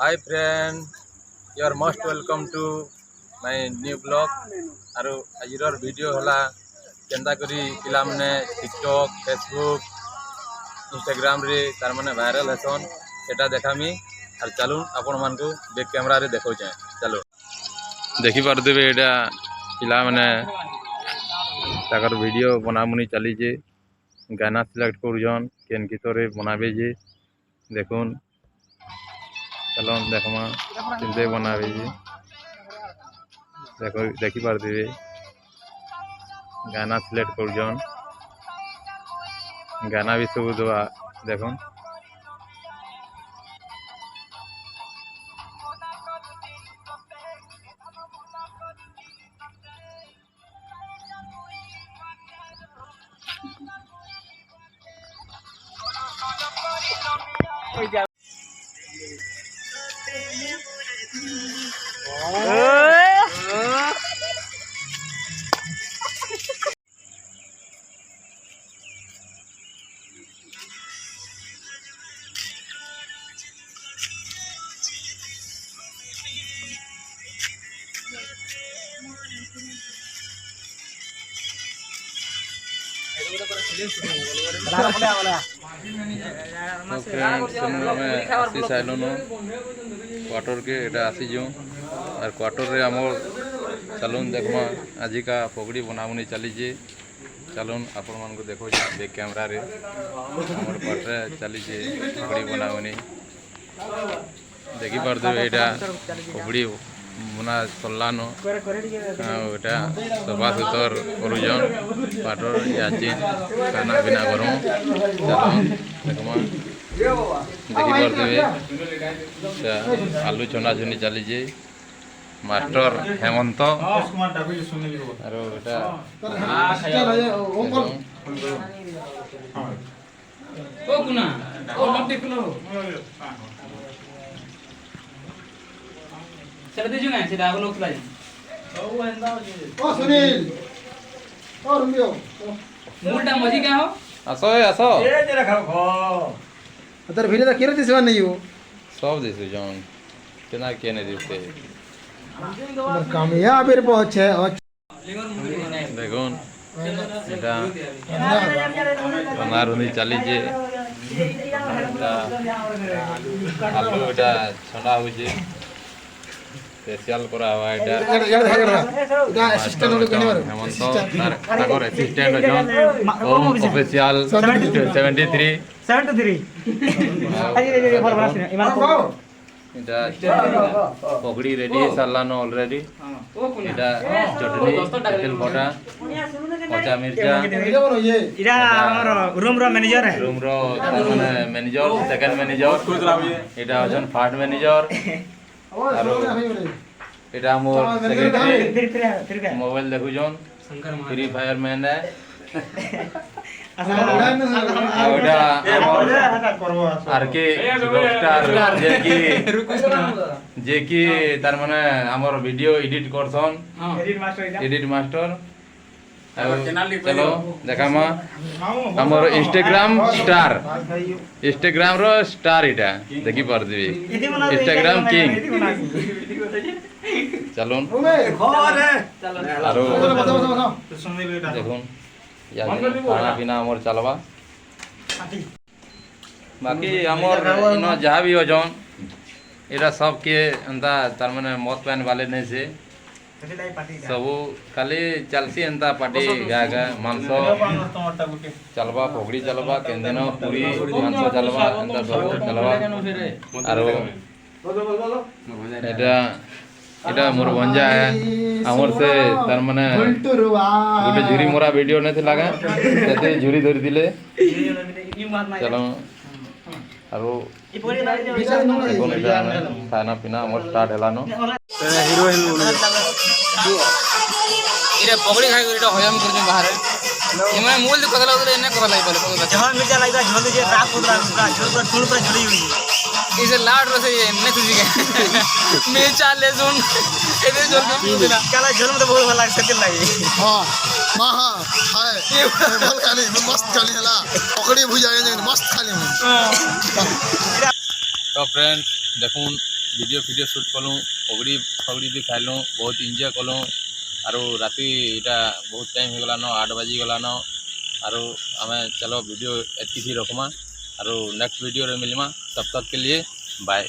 Hi friend, you are most welcome to my new blog. आरो आजिर video हला केंदा करी पिला माने टिकटॉक, फेसबुक, इंस्टाग्राम रे तार माने वायरल हेसन सेटा देखामी। आर चलू आपण मान को बैक कैमरा रे देखो जाए। चलो देखि पार देबे एटा पिला माने ताकर वीडियो बनामुनी चली जे गाना सिलेक्ट करजन केन कितरे बनाबे जे देखुन। चलो देखमा केमते बनाबे जे देखो देखि पार देबे गाना सिलेक्ट करजन गाना भी सब दवा देखो। क्वार्टर के एटा आसी जो और क्वार्टर रे हमर चलून देखमा आजी का पगड़ी बनावनी चली जे। चलून आपण मान को देखो जे बैक कैमरा रे हमर क्वार्टर चली जे पगड़ी बनावनी देखि पार देबे एटा पगड़ी बना सरलानो एटा सफा सुतर करूजन क्वार्टर याची खाना पीना करूँ। चलून देखमा देखि पार देबे आलू चना चुनी चली जे मास्टर हेमंत आरो एटा ओ गुना ओ लपटे किलो चल दे जुना से दाग लोग लाई ओ एंदा ओ सुनील ओ रुमियो मुलटा मजी का हो आसो आसो ए तेरा खाओ खो तर भिले त केरे दिसवा नहीं हो सब दिस जन केना केने दिते कामयाब रे बहुत है देखुन एटा बनारुनी चली जे आलू एटा छना हो जे स्पेशल करा हुआ एटा एटा असिस्टेंट वाले कहने वाले हेमंत ताकर असिस्टेंट जन ओम ऑफिशियल 73 एटा पगड़ी रेडी सरलानो ऑलरेडी एटा चटनी तेल बटा कच्चा मिर्चा इरा हमर रूम रो मैनेजर है रूम रो माने मैनेजर सेकंड मैनेजर एटा अजन फार्ड मैनेजर आरो एटा मोर सेक्रेटरी मोबाइल देखु जन फ्री फायर मैन है ओटा आर के सुपरस्टार जे की तार माने हमर वीडियो एडिट करसन एडिट मास्टर चलो देखामा हमर इंस्टाग्राम रो स्टार एटा देखि पार देबे इंस्टाग्राम किंग चलो आरो देखुन खाना पीना हमर चलवा बाकी हमर इनो जहाँ भी अजन एरा सब के अंता तार माने मत पान वाले नहीं से सब खाली चलसी एंता पार्टी गा गा मांस चलवा पगड़ी चलवा केंदिन पूरी मांस चलवा एंता सब चलवा आरो एटा मोर भंजा है हमर से तार माने गोटे झुरी मोरा वीडियो ने थिला गा सेते झुरी धरि दिले। चलो आरो खाना पीना हमर स्टार्ट हेलानो हीरोइन इरे पगड़ी खाइ इटा हयम करजन बाहर इमे मूल कदला उधर एने कदला लाइ पले जहां मिर्चा लाइदा झोल दे रात पुरा झोल पर थोड़ पर झुरी हुई इसे लाड रसे एने तुजी के मिर्चा लेसुन एदे झोल के काला झोल में तो बहुत भला सके लागी हां मां हां हाय भल खाली मस्त खाली हला पकड़ी भुजा मस्त खाली। तो फ्रेंड्स देखून वीडियो शूट कलूँ पगड़ी फगड़ी भी खाइलूँ बहुत एंजॉय कलूँ आरो राति इटा बहुत टाइम हो गलान 8 बजी गलान आरो आमे चलो वीडियो एतकी रखमा आरो नेक्स्ट वीडियो रे मिलमा तब तक के लिए बाय।